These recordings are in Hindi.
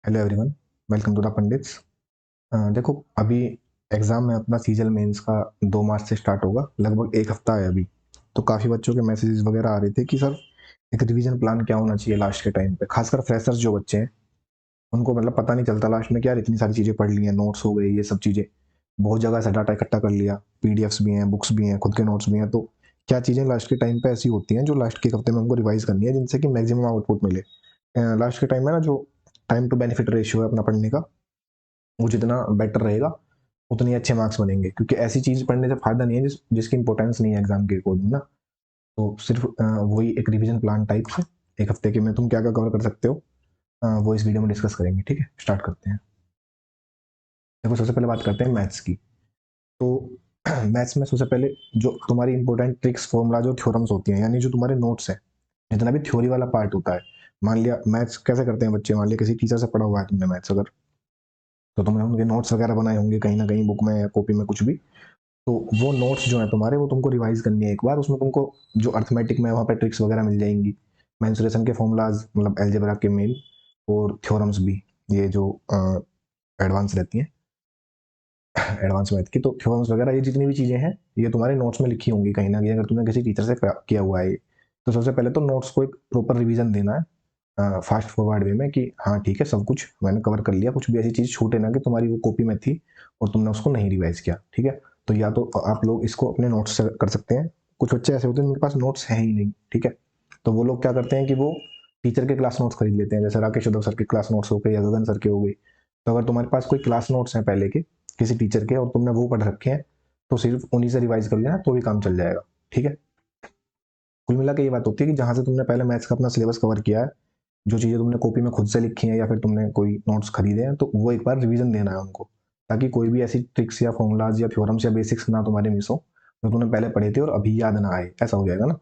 Hello everyone, welcome to the Pandits. देखो, अभी एग्ज़ाम में अपना सीजल मेंस का 2 मार्च से स्टार्ट होगा। लगभग 1 हफ्ता है अभी। तो काफ़ी बच्चों के मैसेजेस वगैरह आ रहे थे कि सर एक रिवीजन प्लान क्या होना चाहिए लास्ट के टाइम पे। खासकर फ्रेशर्स जो बच्चे हैं उनको मतलब पता नहीं चलता लास्ट में कि यार इतनी सारी चीज़ें पढ़ ली हैं, नोट्स हो गए, ये सब चीज़ें बहुत जगह से डाटा इकट्ठा कर लिया, पीडीएफ्स भी हैं, बुक्स भी हैं, खुद के नोट्स भी हैं। तो क्या चीज़ें लास्ट के टाइम पे ऐसी होती हैं जो लास्ट के 1 हफ्ते में हमको रिवाइज़ करनी है जिनसे कि मैक्सिमम आउटपुट मिले। लास्ट के टाइम में ना जो टाइम टू बेनिफिट रेशियो है अपना पढ़ने का, वो जितना बेटर रहेगा उतनी अच्छे मार्क्स बनेंगे, क्योंकि ऐसी चीज़ पढ़ने से फ़ायदा नहीं है जिसकी इंपॉर्टेंस नहीं है एग्जाम के अकॉर्डिंग ना। तो सिर्फ वही एक रिवीजन प्लान टाइप से 1 हफ्ते के में तुम क्या क्या कवर कर सकते हो, वो इस वीडियो में डिस्कस करेंगे। ठीक है, स्टार्ट करते हैं। देखो, सबसे पहले बात करते हैं मैथ्स की। तो मैथ्स में सबसे पहले जो तुम्हारी इंपॉर्टेंट ट्रिक्स, फॉर्मूलाज और थ्योरम्स होती हैं, यानी जो तुम्हारे नोट्स हैं, जितना भी थ्योरी वाला पार्ट होता है। मान लिया मैथ्स कैसे करते हैं बच्चे, मान लिया किसी टीचर से पढ़ा हुआ है तुमने मैथ्स अगर, तो तुमने उनके नोट्स वगैरह बनाए होंगे कहीं ना कहीं बुक में या कॉपी में कुछ भी। तो वो नोट्स जो है तुम्हारे, वो तुमको रिवाइज करनी है एक बार। उसमें तुमको जो अर्थमेटिक में वहाँ पे ट्रिक्स वगैरह मिल जाएंगी, मेंसुरेशन के फॉर्मूलाज, मतलब एलजेब्रा के मेन, और थ्योरम्स भी, ये जो एडवांस रहती हैं, एडवांस मैथ की। तो थ्योरम्स वगैरह ये जितनी भी चीज़ें हैं, ये तुम्हारे नोट्स में लिखी होंगी कहीं ना कहीं, अगर तुमने किसी टीचर से किया हुआ है ये। तो सबसे पहले तो नोट्स को एक प्रॉपर रिवीजन देना है, फास्ट फॉरवर्ड वे में, कि हाँ ठीक है, सब कुछ मैंने कवर कर लिया, कुछ भी ऐसी चीज़ छूटे ना कि तुम्हारी वो कॉपी में थी और तुमने उसको नहीं रिवाइज किया। ठीक है, तो या तो आप लोग इसको अपने नोट्स से कर सकते हैं। कुछ बच्चे ऐसे होते हैं जिनके पास नोट्स है ही नहीं। ठीक है, तो वो लोग क्या करते हैं कि वो टीचर के क्लास नोट्स खरीद लेते हैं, जैसे राकेश यादव सर के क्लास नोट्स हो गए या गगन सर के हो गए। तो अगर तुम्हारे पास कोई क्लास नोट्स हैं पहले के किसी टीचर के और तुमने वो पढ़ रखे हैं, तो सिर्फ उन्हीं से रिवाइज कर लेना, तो भी काम चल जाएगा। ठीक है, कुल मिला के ये बात होती है कि जहां से तुमने पहले मैथ्स का अपना सिलेबस कवर किया है, जो चीज़ें तुमने कॉपी में खुद से लिखी हैं या फिर तुमने कोई नोट्स खरीदे हैं, तो वो एक बार रिवीजन देना है उनको, ताकि कोई भी ऐसी ट्रिक्स या फॉर्मूलाज या थ्योरम्स या बेसिक्स ना तुम्हारे मिस हो, जो तुमने पहले पढ़े थे और अभी याद ना आए, ऐसा हो जाएगा ना।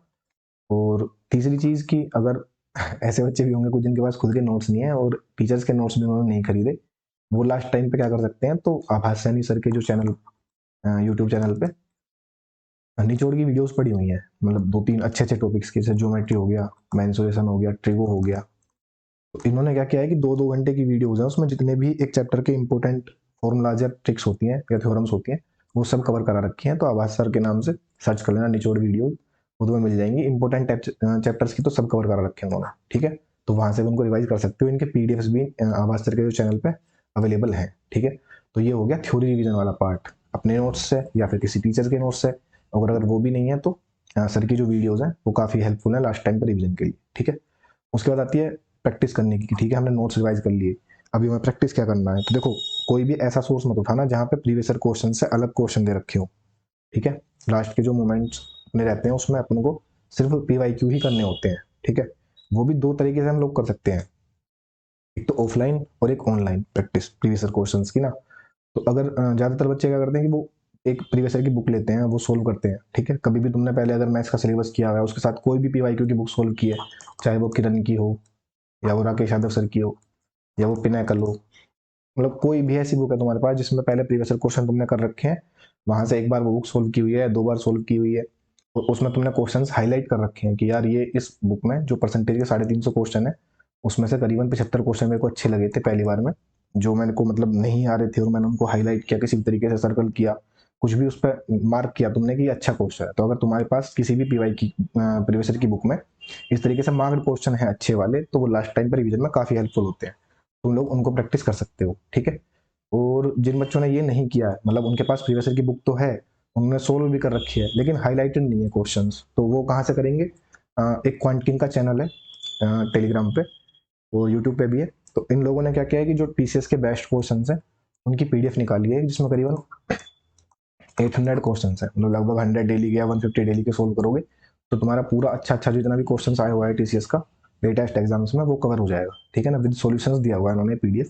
और तीसरी चीज़ की, अगर ऐसे बच्चे भी होंगे कुछ जिनके पास खुद के नोट्स नहीं है और टीचर्स के नोट्स भी उन्होंने नहीं खरीदे, वो लास्ट टाइम पे क्या कर सकते हैं, तो आभास सैनी सर के जो चैनल, यूट्यूब चैनल पे निचोड़ की वीडियोस पड़ी हुई हैं, मतलब 2-3 अच्छे अच्छे टॉपिक्स की, जैसे ज्योमेट्री हो गया, मेंसुरेशन हो गया, ट्रिगो हो गया। तो इन्होंने क्या किया है कि 2-2 घंटे की वीडियोस हैं, उसमें जितने भी एक चैप्टर के इंपॉर्टेंट फॉर्मूलाज या ट्रिक्स होती हैं या थ्योरम्स होती हैं, वो सब कवर करा रखी हैं। तो आभास सर के नाम से सर्च कर लेना, निचोड़ वीडियो, वो तुम्हें मिल जाएंगी। इंपॉर्टेंट चैप्टर्स की तो सब कवर करा रखे हैं उन्होंने। ठीक है, तो वहां से उनको रिवाइज कर सकते हो। इनके पीडीएफ्स भी आभास सर के जो चैनल पे अवेलेबल हैं। ठीक है, तो ये हो गया थ्योरी रिवीजन वाला पार्ट, अपने नोट्स से या फिर किसी टीचर के नोट्स से। और अगर वो भी नहीं है तो सर की जो वीडियोज हैं वो काफ़ी हेल्पफुल है लास्ट टाइम पर रिवीजन के लिए। ठीक है, उसके बाद आती है प्रैक्टिस करने की, कि ठीक है हमने नोट्स रिवाइज कर लिए, अभी हमें प्रैक्टिस क्या करना है। तो देखो, कोई भी ऐसा सोर्स मत उठाना जहाँ पे प्रीवियस क्वेश्चन से अलग क्वेश्चन दे रखे हो। ठीक है, लास्ट के जो मोमेंट्स अपने रहते हैं उसमें अपन को सिर्फ पीवाईक्यू ही करने होते हैं। ठीक है, वो भी दो तरीके से हम लोग कर सकते हैं, एक तो ऑफलाइन और एक ऑनलाइन प्रैक्टिस प्रीवियस क्वेश्चन की ना। तो अगर ज़्यादातर बच्चे क्या करते हैं कि वो एक प्रीवियस ईयर की बुक लेते हैं, वो सोल्व करते हैं। ठीक है, कभी भी तुमने पहले अगर मैथ्स का सिलेबस किया हुआ है, उसके साथ कोई भी पीवाईक्यू की बुक सोल्व की है, चाहे वो किरण की हो या वो राकेश यादव सर की हो या वो पिनाकल हो, मतलब कोई भी ऐसी बुक है तुम्हारे पास जिसमें पहले प्रीवियस क्वेश्चन तुमने कर रखे हैं, वहां से एक बार वो बुक सोल्व की हुई है, 2 बार सोल्व की हुई है, और उसमें तुमने क्वेश्चंस हाईलाइट कर रखे हैं कि यार ये इस बुक में जो परसेंटेज के 350 क्वेश्चन है, उसमें से करीबन 75 क्वेश्चन मेरे को अच्छे लगे थे पहली बार में, जो मैंने को मतलब नहीं आ रहे थे और मैंने उनको हाईलाइट किया, किसी भी तरीके से सर्कल किया, कुछ भी उस पर मार्क किया तुमने कि अच्छा क्वेश्चन है। तो अगर तुम्हारे पास किसी भी पीवाई की प्रीवियस की बुक में इस तरीके से मार्क्ड क्वेश्चन है अच्छे वाले, तो वो लास्ट टाइम पर रिवीजन में काफी हेल्पफुल होते हैं। तुम लोग उनको प्रैक्टिस कर सकते हो। ठीक है, और जिन बच्चों ने ये नहीं किया है, मतलब उनके पास प्रीवियस ईयर की बुक तो है, उन्होंने सोल्व भी कर रखी है लेकिन हाईलाइटेड नहीं है क्वेश्चंस, तो वो कहाँ से करेंगे। एक क्वांट किंग का चैनल है टेलीग्राम पे, वो यूट्यूब पे भी है। तो इन लोगों ने क्या किया है कि जो टीसीएस के बेस्ट क्वेश्चन हैं उनकी पीडीएफ निकाली है, जिसमें करीबन 800 क्वेश्चन है, मतलब लगभग 100 डेली के या 150 डेली के सोल्व करोगे तो तुम्हारा पूरा अच्छा अच्छा जितना भी क्वेश्चन आया हुआ है टीसीएस का लेटेस्ट एग्जाम्स में, वो कवर हो जाएगा। ठीक है ना, विद सॉल्यूशंस दिया हुआ है उन्होंने पीडीएफ।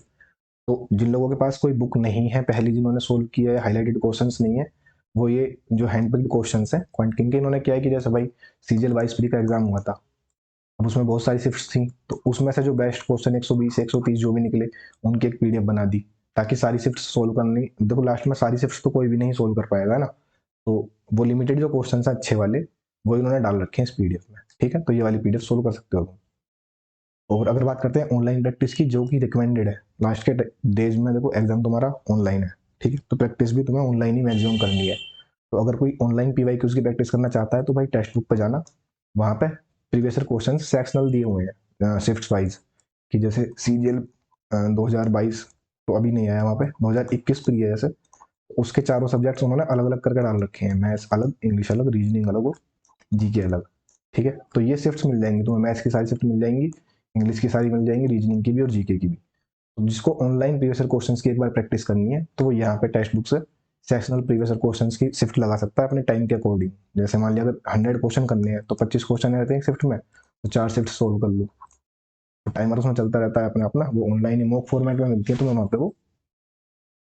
तो जिन लोगों के पास कोई बुक नहीं है पहली, जिन्होंने सोल्व किया है, हाईलाइटेड क्वेश्चंस नहीं है, वो ये जो हैंडपिक्ड क्वेश्चंस हैं क्वांट किंग के, इन्होंने क्या है कि जैसे भाई सीजीएल वाइस प्री का एग्जाम हुआ था, अब उसमें बहुत सारी शिफ्ट्स थी, तो उसमें से जो बेस्ट क्वेश्चन 120 130 जो भी निकले, उनकी एक पीडीएफ बना दी, ताकि सारी शिफ्ट्स सोल्व करनी। देखो लास्ट में सारी शिफ्ट्स तो कोई भी नहीं सोल्व कर पाएगा ना, तो वो लिमिटेड जो क्वेश्चन हैं अच्छे वाले, वो इन्होंने डाल रखे हैं इस पीडीएफ में। ठीक है, तो ये वाली पीडीएफ सोल्व कर सकते हो तुम। और अगर बात करते हैं ऑनलाइन प्रैक्टिस की, जो कि रिकमेंडेड है, लास्ट के डेज में देखो एग्जाम तुम्हारा ऑनलाइन है, ठीक है, तो प्रैक्टिस भी तुम्हें ऑनलाइन ही मैक्सिमम करनी है। तो अगर कोई ऑनलाइन पीवाईक्यूज की प्रैक्टिस करना चाहता है तो भाई टेक्स्ट बुक पे जाना, वहाँ पे प्रीवियस ईयर क्वेश्चन सेक्शनल दिए हुए हैं शिफ्ट वाइज, कि जैसे सीजीएल 2022 तो अभी नहीं आया, वहाँ पे 2021 प्री है जैसे, उसके चारों सब्जेक्ट्स उन्होंने अलग अलग करके डाल रखे हैं, मैथ्स अलग, इंग्लिश अलग, रीजनिंग अलग और जीके अलग, ठीक है। तो ये शिफ्ट्स मिल जाएंगी तुम्हें, मैथ्स की सारी शिफ्ट मिल जाएंगी, इंग्लिश की सारी मिल जाएंगी, रीजनिंग की भी और जीके की भी। तो जिसको ऑनलाइन प्रीवियस ईयर क्वेश्चंस की एक बार प्रैक्टिस करनी है तो वो यहाँ पे टेक्स्ट बुक से सेक्शनल प्रीवियस ईयर क्वेश्चंस की शिफ्ट लगा सकता है अपने टाइम के अकॉर्डिंग। जैसे मान लिया अगर 100 क्वेश्चन करने हैं तो 25 क्वेश्चन रहते हैं एक शिफ्ट में, तो 4 शिफ्ट सोल्व कर लो, तो टाइमर उसमें चलता रहता है अपना अपना, वो ऑनलाइन मॉक फॉर्मेट में मिलती है तुम्हें वहाँ पे, वो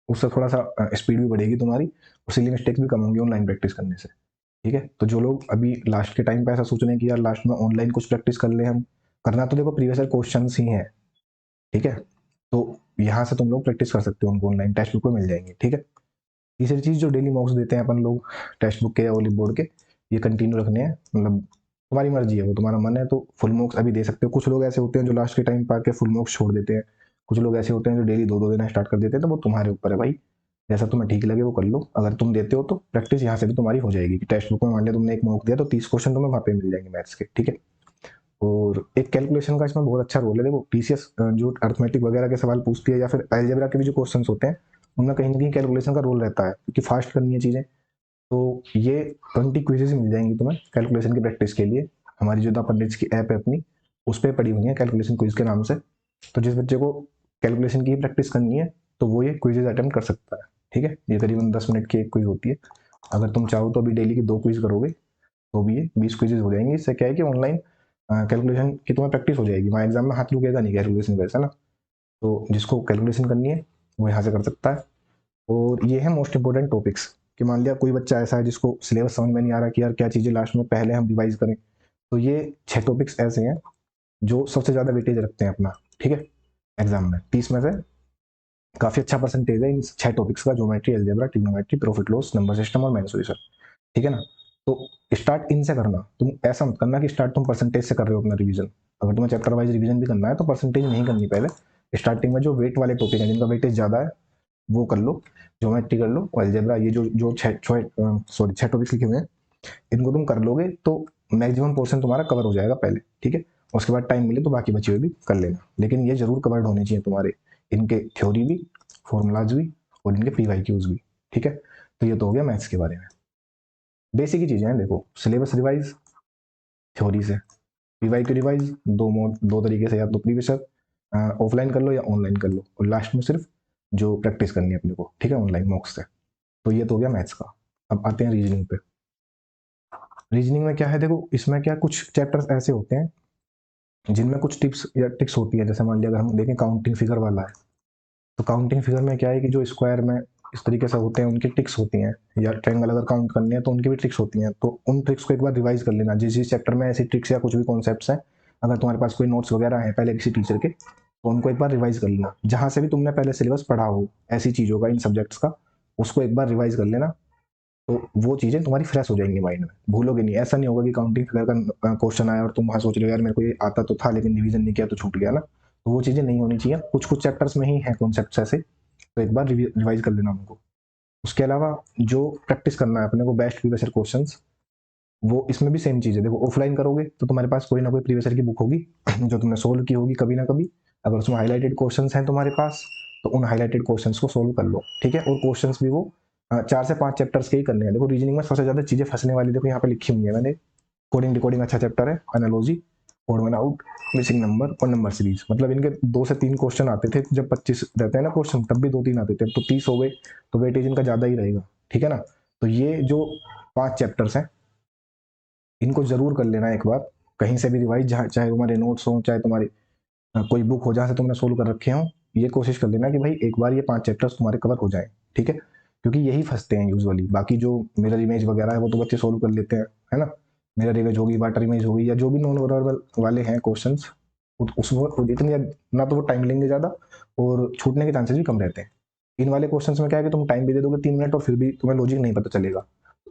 उससे थोड़ा सा स्पीड भी बढ़ेगी तुम्हारी और सिली मिस्टेक्स भी कम होंगी ऑनलाइन प्रैक्टिस करने से, ठीक है। तो जो लोग अभी लास्ट के टाइम पे ऐसा सोच रहे हैं कि यार लास्ट में ऑनलाइन कुछ प्रैक्टिस कर ले हम, करना तो देखो प्रीवियस ईयर क्वेश्चन ही है, ठीक है। तो यहाँ से तुम लोग प्रैक्टिस कर सकते हो, उनको ऑनलाइन टेक्स्ट बुक में मिल जाएंगे, ठीक है। तीसरी चीज़, जो डेली मॉक्स देते हैं अपन लोग टेक्स्ट बुक के या ओली बोर्ड के, ये कंटिन्यू रखने हैं, मतलब तुम्हारी मर्जी है, वो तुम्हारा मन है तो फुल मॉक्स अभी दे सकते हो। कुछ लोग ऐसे होते हैं जो लास्ट के टाइम पर आके फुल मॉक्स छोड़ देते हैं, कुछ लोग ऐसे होते हैं जो डेली दो दो देना स्टार्ट कर देते हैं, तो वो तुम्हारे ऊपर है भाई, जैसा तुम्हें ठीक लगे वो कर लो। अगर तुम देते हो तो प्रैक्टिस यहाँ से भी तुम्हारी हो जाएगी, कि टेक्स्ट बुक में मान लिया तुमने एक मॉक दिया तो 30 क्वेश्चन तुम्हें वहाँ पे मिल जाएंगे मैथ्स के, ठीक है। और एक कैलकुलेशन का इसमें बहुत अच्छा रोल है, देखो टीसीएस जो अर्थमेटिक वगैरह के सवाल पूछती है या फिर अलजेब्रा के भी जो क्वेश्चंस होते हैं उनमें कहीं ना कहीं कैलकुलेशन का रोल रहता है, क्योंकि फास्ट करनी है चीज़ें। तो ये 20 क्विजेज मिल जाएंगी तुम्हें कैलकुलेशन की प्रैक्टिस के लिए, हमारी जो द पंडित्स की ऐप है अपनी, उस पर पड़ी हुई है कैलकुलेशन क्विज के नाम से। तो जिस बच्चे को कैलकुलेशन की प्रैक्टिस करनी है तो वो ये क्विजेज अटेम्प्ट कर सकता है, ठीक है। ये करीबन 10 मिनट की एक क्विज होती है, अगर तुम चाहो तो अभी डेली की 2 क्विज करोगे तो भी ये 20 क्विजेज हो जाएंगे। इससे क्या है कि ऑनलाइन कैलकुलेशन की तुम्हें प्रैक्टिस हो जाएगी, वहाँ एग्जाम में हाथ रुकेगा नहीं कैलकुलेशन वैसे ना। तो जिसको कैलकुलेशन करनी है वो यहाँ से कर सकता है। और ये है मोस्ट इंपॉर्टेंट टॉपिक्स, कि मान लिया कोई बच्चा ऐसा है जिसको सिलेबस समझ में नहीं आ रहा कि यार क्या चीज़ें लास्ट में पहले हम रिवाइज करें, तो ये 6 टॉपिक्स ऐसे हैं जो सबसे ज़्यादा वेटेज रखते हैं अपना, ठीक है, एग्जाम में। 30 में से काफ़ी अच्छा परसेंटेज है इन 6 टॉपिक्स का, geometry, algebra, trigonometry, profit loss, number system और मेंसुरेशन, ठीक है ना। तो स्टार्ट इनसे करना, तुम ऐसा मत करना कि स्टार्ट तुम परसेंटेज से कर रहे हो अपना रिवीजन। अगर तुम्हें चैप्टर वाइज रिवीजन भी करना है तो परसेंटेज नहीं करनी पहले, स्टार्टिंग में जो वेट वाले टॉपिक हैं जिनका वेटेज ज़्यादा है वो कर लो, ज्योमेट्री कर लो, अलजेब्रा, ये जो जो छह टॉपिक्स लिखे हुए हैं इनको तुम कर लोगे तो मैक्सिमम पोर्शन तुम्हारा कवर हो जाएगा पहले, ठीक है। उसके बाद टाइम मिले तो बाकी बचे हुए भी कर लेना, लेकिन ये जरूर कवर्ड होने चाहिए तुम्हारे, इनके थ्योरी भी, फॉर्मूलाज भी और इनके पीवाईक्यूज भी, ठीक है। तो ये तो हो गया मैथ्स के बारे में, बेसिक ही चीजें हैं। देखो सिलेबस रिवाइज थ्योरी से, पीवाईक्यू रिवाइज दो तरीके से, या तो प्रीवियस ऑफलाइन कर लो या ऑनलाइन कर लो, और लास्ट में सिर्फ जो प्रैक्टिस करनी है अपने को, ठीक है, ऑनलाइन मॉक्स से। तो ये तो हो गया मैथ्स का। अब आते हैं रीजनिंग पे। रीजनिंग में क्या है, देखो इसमें क्या कुछ चैप्टर्स ऐसे होते हैं जिनमें कुछ टिप्स या ट्रिक्स होती है। जैसे मान लिया अगर हम देखें काउंटिंग फिगर वाला है, तो काउंटिंग फिगर में क्या है कि जो स्क्वायर में इस तरीके से होते हैं उनकी ट्रिक्स होती हैं, या ट्रायंगल अगर काउंट करने हैं तो उनकी भी ट्रिक्स होती हैं। तो उन ट्रिक्स को एक बार रिवाइज कर लेना, जिस जिस चैप्टर में ऐसी ट्रिक्स या कुछ भी कॉन्सेप्ट्स हैं, अगर तुम्हारे पास कोई नोट्स वगैरह हैं पहले किसी टीचर के, तो उनको एक बार रिवाइज कर लेना। जहाँ से भी तुमने पहले सिलेबस पढ़ा हो ऐसी चीज़ों का, इन सब्जेक्ट्स का, उसको एक बार रिवाइज कर लेना, तो वो चीज़ें तुम्हारी फ्रेश हो जाएंगी माइंड में, भूलोगे नहीं। ऐसा नहीं होगा कि काउंटिंग फिगर का क्वेश्चन आया और तुम वहाँ सोच रहे हो यार मेरे को ये आता तो था लेकिन रिवीजन नहीं किया तो छूट गया ना, तो वो चीज़ें नहीं होनी चाहिए। कुछ कुछ चैप्टर्स में ही है कॉन्सेप्ट ऐसे, तो एक बार रिवाइज कर लेना उनको। उसके अलावा जो प्रैक्टिस करना है अपने को बेस्ट प्रीवियस ईयर क्वेश्चंस, वो इसमें भी सेम चीज़ है। देखो ऑफलाइन करोगे तो तुम्हारे पास कोई ना कोई प्रीवियस ईयर की बुक होगी जो तुमने सोल्व की होगी कभी ना कभी, अगर उसमें हाईलाइटेड क्वेश्चंस हैं तुम्हारे पास तो उन हाईलाइटेड क्वेश्चंस को सोल्व कर लो, ठीक है। और क्वेश्चंस भी वो 4 से 5 चैप्टर्स के ही करने हैं। देखो रीजनिंग में सबसे ज्यादा चीजें फंसने वाली देखो यहाँ पे लिखी हुई है मैंने, कोडिंग डिकोडिंग अच्छा चैप्टर है, analogy, odd one out, missing number और नंबर सीरीज, मतलब इनके 2 से 3 क्वेश्चन आते थे जब 25 रहते हैं ना क्वेश्चन, तब भी 2-3 आते थे, तो 30 हो गए, तो वेटेज इनका ज्यादा ही रहेगा, ठीक है ना। तो ये जो 5 चैप्टर्स हैं इनको जरूर कर लेना एक बार, कहीं से भी रिवाइज, जहाँ चाहे तुम्हारे नोट्स हो चाहे तुम्हारी कोई बुक हो जहाँ से तुमने सोल्व कर रखे हो, ये कोशिश कर लेना कि भाई एक बार ये 5 चैप्टर्स तुम्हारे कवर हो जाए, ठीक है। क्योंकि यही फंसते हैं यूजुअली, बाकी जो मिरर इमेज वगैरह है वो तो बच्चे सोल्व कर लेते हैं, है ना। मिरर इमेज होगी, वाटर इमेज होगी, या जो भी नॉन वर्बल वाले हैं क्वेश्चन, उसमें इतनी ना तो वो टाइम लेंगे ज़्यादा और छूटने के चांसेस भी कम रहते हैं। इन वाले क्वेश्चन में क्या है कि तुम टाइम भी दे दोगे 3 मिनट और फिर भी तुम्हें लॉजिक नहीं पता चलेगा।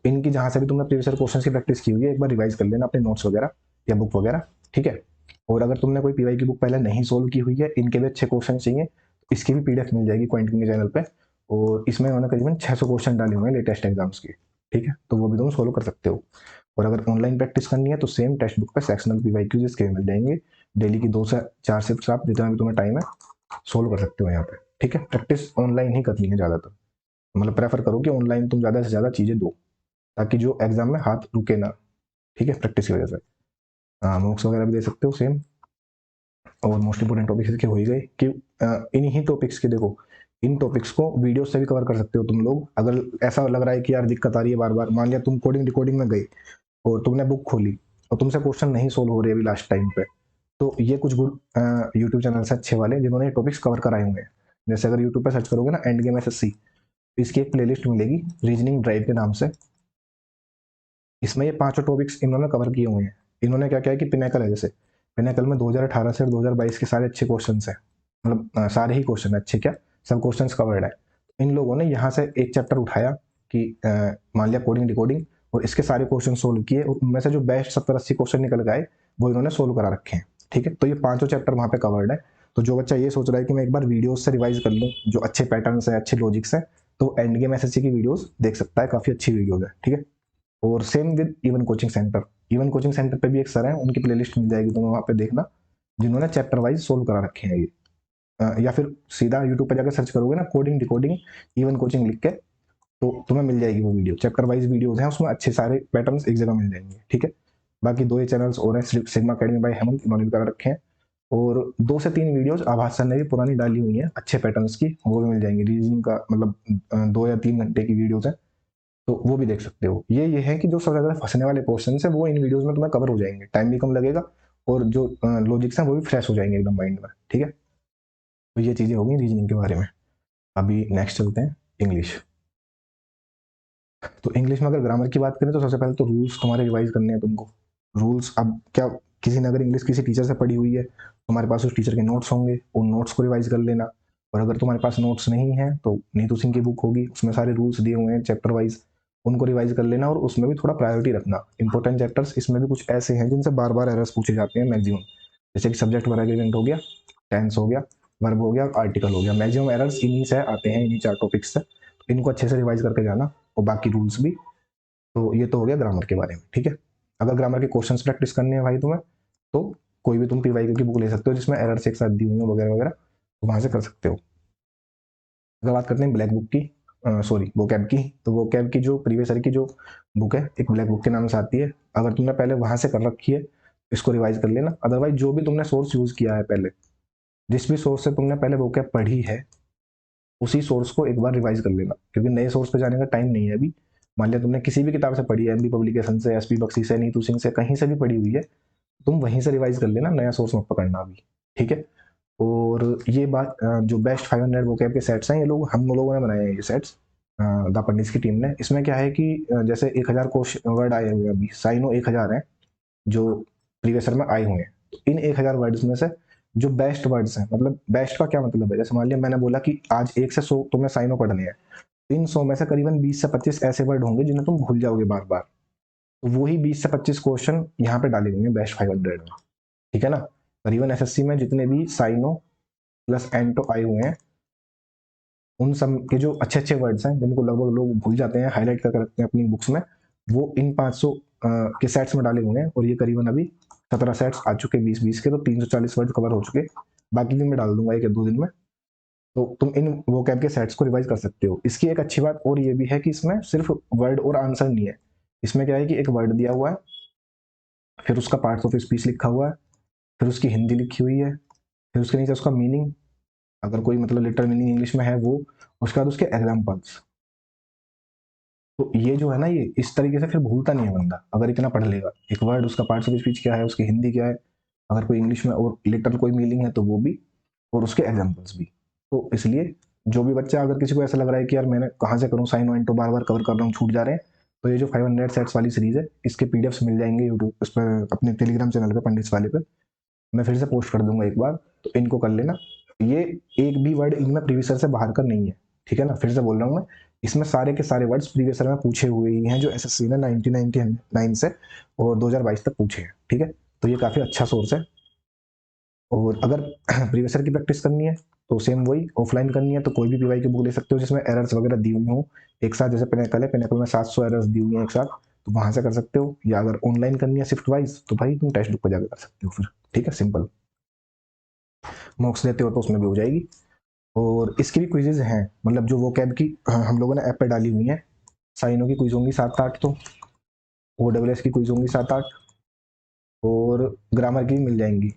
इनकी जहाँ से भी तुमने प्रीवियस क्वेश्चन की प्रैक्टिस की हुई है एक बार रिवाइज कर लेना अपने नोट्स वगैरह या बुक वगैरह, ठीक है। और अगर तुमने कोई पीवाई की बुक पहले नहीं सोल्व की हुई है, इनके भी अच्छे क्वेश्चन चाहिए, इसकी भी पीडीएफ मिल जाएगी क्वांटिटी के चैनल पे। और इसमें उन्होंने करीबन 600 क्वेश्चन डाले हुए हैं लेटेस्ट एग्जाम्स के, ठीक है, तो वो भी तुम सोल्व कर सकते हो। और अगर ऑनलाइन प्रैक्टिस करनी है तो सेम टेक्स्ट बुक पे सेक्शनल पीवाईक्यूज इसके भी मिल जाएंगे। डेली की 2 से 4 शिफ्ट्स आप जितना भी तुम्हें टाइम है सोल्व कर सकते हो यहाँ पे, ठीक है। प्रैक्टिस ऑनलाइन ही करनी है ज़्यादातर, मतलब प्रेफर करो कि ऑनलाइन तुम ज़्यादा से ज़्यादा चीज़ें दो, ताकि जो एग्जाम में हाथ रुके ना, ठीक है, प्रैक्टिस की वजह से। नोट्स वगैरह भी दे सकते हो सेम। और मोस्ट इंपोर्टेंट टॉपिक्स के हो ही गए कि इन्हीं टॉपिक्स के देखो, इन टॉपिक्स को वीडियो से भी कवर कर सकते हो तुम लोग। अगर ऐसा लग रहा है कि यार दिक्कत आ रही है बार बार, मान लिया तुम कोडिंग डिकोडिंग में गए और तुमने बुक खोली और तुमसे क्वेश्चन नहीं सोल्व हो रहे अभी लास्ट टाइम पे, तो ये कुछ गुड यूट्यूब चैनल है अच्छे वाले जिन्होंने ये टॉपिक्स कवर कराए हुए हैं। जैसे अगर यूट्यूब पे सर्च करोगे ना एंड गेम एसएससी, इसकी एक प्लेलिस्ट मिलेगी रीजनिंग ड्राइव के नाम से। इसमें ये पांचों टॉपिक्स इन्होंने कवर किए हुए हैं। इन्होंने क्या किया है कि पिनेकल है, जैसे पिनेकल में 2018 से 2022 के सारे अच्छे क्वेश्चन हैं, मतलब सारे ही क्वेश्चन अच्छे, क्या सब क्वेश्चन कवर्ड है। इन लोगों ने यहाँ से एक चैप्टर उठाया कि मान लिया कोडिंग डिकोडिंग, और इसके सारे क्वेश्चन सोल्व किए और उनमें से जो बेस्ट 70-80 क्वेश्चन निकल गए वो इन्होंने सोल्व करा रखे हैं, ठीक है। तो ये पांचों चैप्टर वहाँ पे कवर्ड है। तो जो बच्चा ये सोच रहा है कि मैं एक बार वीडियोस से रिवाइज कर लूँ जो अच्छे पैटर्न्स हैं अच्छे लॉजिक्स हैं, तो एंड गेम एसएससी की वीडियोस देख सकता है, काफी अच्छी वीडियोस है, ठीक है। और same with even coaching centre, even coaching centre पे भी एक सर है, उनकी प्लेलिस्ट मिल जाएगी तुम्हें वहाँ पे देखना, जिन्होंने चैप्टर वाइज सोल्व करा रखे हैं ये। या फिर सीधा यूट्यूब पे जाकर सर्च करोगे ना कोडिंग डिकोडिंग इवन कोचिंग लिख के, तो तुम्हें मिल जाएगी वो वीडियो, चैप्टर वाइज वीडियोज हैं उसमें, अच्छे सारे पैटर्न्स एक जगह मिल जाएंगे, ठीक है। बाकी 2 ही चैनल्स और हैं, सिग्मा अकेडमी बाय हेमंत, इन्होंने भी करा रखे हैं। और 2 से 3 वीडियोज आभास सर ने भी पुरानी डाली हुई है अच्छे पैटर्न्स की, वो भी मिल जाएंगी। रीजनिंग का मतलब 2 या 3 घंटे की वीडियोज है, तो वो भी देख सकते हो। ये है कि जो सबसे ज़्यादा फंसने वाले क्वेश्चन है वो इन वीडियोस में तुम्हें कवर हो जाएंगे, टाइम भी कम लगेगा और जो लॉजिक्स हैं वो भी फ्रेश हो जाएंगे एकदम माइंड में, ठीक है। तो ये चीज़ें होगी रीजनिंग के बारे में। अभी नेक्स्ट चलते हैं इंग्लिश। तो इंग्लिश में अगर ग्रामर की बात करें तो सबसे पहले तो रूल्स तुम्हारे रिवाइज करने हैं तुमको। रूल्स, अब क्या, किसी ने अगर इंग्लिश किसी टीचर से पढ़ी हुई है, तुम्हारे पास उस टीचर के नोट्स होंगे, उन नोट्स को रिवाइज कर लेना। और अगर तुम्हारे पास नोट्स नहीं है तो नीतू सिंह की बुक होगी, उसमें सारे रूल्स दिए हुए हैं चैप्टर वाइज, उनको रिवाइज कर लेना। और उसमें भी थोड़ा प्रायोरिटी रखना, इंपॉर्टेंट चैप्टर्स इसमें भी कुछ ऐसे हैं जिनसे बार बार एरर्स पूछे जाते हैं मैक्सिमम, जैसे कि सब्जेक्ट वर्ब एग्रीमेंट हो गया, टेंस हो गया, वर्ब हो गया, आर्टिकल हो गया, मैक्सिमम एरर्स इन्हीं से आते हैं, इन्हीं 4 टॉपिक्स से। तो इनको अच्छे से रिवाइज करके जाना, और बाकी रूल्स भी। तो ये तो हो गया ग्रामर के बारे में, ठीक है। अगर ग्रामर के क्वेश्चंस प्रैक्टिस करने हैं भाई तुम्हें, तो कोई भी तुम पीवाईक्यू की बुक ले सकते हो जिसमें एरर्स एक साथ दी हुई हो वगैरह वगैरह, तो वहां से कर सकते हो। अगर बात करते हैं ब्लैक बुक की, सॉरी वोकैब की, तो वोकैब की जो प्रीवियस ईयर की जो बुक है एक ब्लैक बुक के नाम से आती है। अगर तुमने पहले वहां से कर रखी है इसको रिवाइज कर लेना। अदरवाइज जो भी तुमने सोर्स यूज किया है पहले, जिस भी सोर्स से तुमने पहले वोकैब पढ़ी है, उसी सोर्स को एक बार रिवाइज कर लेना, क्योंकि नए सोर्स पे जाने का टाइम नहीं है अभी। मान लिया तुमने किसी भी किताब से पढ़ी है, एमबी पब्लिकेशन से, एसपी बख्शी से, नीतू सिंह से, कहीं से भी पढ़ी हुई है, तुम वहीं से रिवाइज कर लेना, नया सोर्स मत पकड़ना अभी, ठीक है। और ये बात जो बेस्ट 500 वोकैब के सेट्स हैं, ये लोग हम लोगों ने बनाए हैं ये सेट्स, द पंडित की टीम ने। इसमें क्या है कि जैसे 1000 वर्ड आए हुए हैं अभी, साइनो 1000 हैं जो प्रीवियस ईयर में आए हुए हैं। तो इन 1000 वर्ड्स में से जो बेस्ट वर्ड्स हैं, मतलब बेस्ट का क्या मतलब है, जैसे मान लिया मैंने बोला कि आज 1 से 100 तुम्हें साइनो पढ़ने हैं, इन 100 में से करीबन 20 से 25 ऐसे वर्ड होंगे जिन्हें तुम भूल जाओगे बार बार। तो वही 20 से 25 क्वेश्चन यहाँ पे डाले हुए हैं बेस्ट 500 में, ठीक है ना। करीबन एसएससी में जितने भी साइनो प्लस एंटो आए हुए हैं, उन सब के जो अच्छे अच्छे वर्ड्स हैं जिनको लगभग लोग भूल जाते हैं, हाईलाइट करके रखते हैं अपनी बुक्स में, वो इन 500 के सेट्स में डाले हुए हैं। और ये करीबन अभी 17 सेट्स आ चुके 20-20 के, तो 340 वर्ड कवर हो चुके। बाकी भी मैं डाल दूंगा 1 या 2 दिन में। तो तुम इन वोकैब के सेट्स को रिवाइज कर सकते हो। इसकी एक अच्छी बात और ये भी है कि इसमें सिर्फ वर्ड और आंसर नहीं है। इसमें क्या है कि एक वर्ड दिया हुआ है, फिर उसका पार्ट्स ऑफ स्पीच लिखा हुआ है, फिर उसकी हिंदी लिखी हुई है, फिर उसके नीचे उसका मीनिंग, अगर कोई मतलब लिटरल मीनिंग इंग्लिश में है वो, उसके बाद उसके एग्जाम्पल्स। तो ये जो है ना, ये इस तरीके से फिर भूलता नहीं है बंदा अगर इतना पढ़ लेगा। एक वर्ड, उसका पार्ट्स ऑफ स्पीच क्या है, उसकी हिंदी क्या है, अगर कोई इंग्लिश में और लिटरल कोई मीनिंग है तो वो भी, और उसके एग्जाम्पल्स भी। तो इसलिए जो भी बच्चा, अगर किसी को ऐसा लग रहा है कि यार मैंने कहाँ से करूँ, साइन वाइन तो बार बार कवर कर रहा हूँ छूट जा रहे हैं, तो ये जो 500 सेट्स वाली सीरीज है, इसके पीडीएफ्स मिल जाएंगे यूट्यूब उस पर, अपने टेलीग्राम चैनल पे पंडित वाले पे, मैं फिर से पोस्ट कर दूंगा एक बार, तो इनको कर लेना। ये एक भी वर्ड इनमें प्रीवियस ईयर से बाहर का नहीं है, ठीक है ना। फिर से बोल रहा हूँ मैं, इसमें सारे के सारे वर्ड्स प्रीवियस ईयर में पूछे हुए ही हैं जो एसएससी ने 1999 से और 2022 तक पूछे हैं, ठीक है। तो ये काफ़ी अच्छा सोर्स है। और अगर प्रीवियस ईयर की प्रैक्टिस करनी है तो सेम वही ऑफलाइन करनी है तो कोई भी पीवाई की बुक ले सकते हो जिसमें एरर्स वगैरह दी हुई हो एक साथ, जैसे पिनेकल में 700 एरर्स दी हुई हैं एक साथ, तो वहां से कर सकते हो। या अगर ऑनलाइन करनी है शिफ्ट वाइज तो भाई तुम टेक्स्ट बुक पर जाकर कर सकते हो फिर, ठीक है, सिंपल। मॉक्स लेते हो तो उसमें भी हो जाएगी। और इसकी भी क्विजेज हैं, मतलब जो वो कैब की हम लोगों ने ऐप पे डाली हुई है। साइनो की क्विज होंगी 7-8, तो OSS की क्विज होंगी 7-8, और ग्रामर की भी मिल जाएंगी,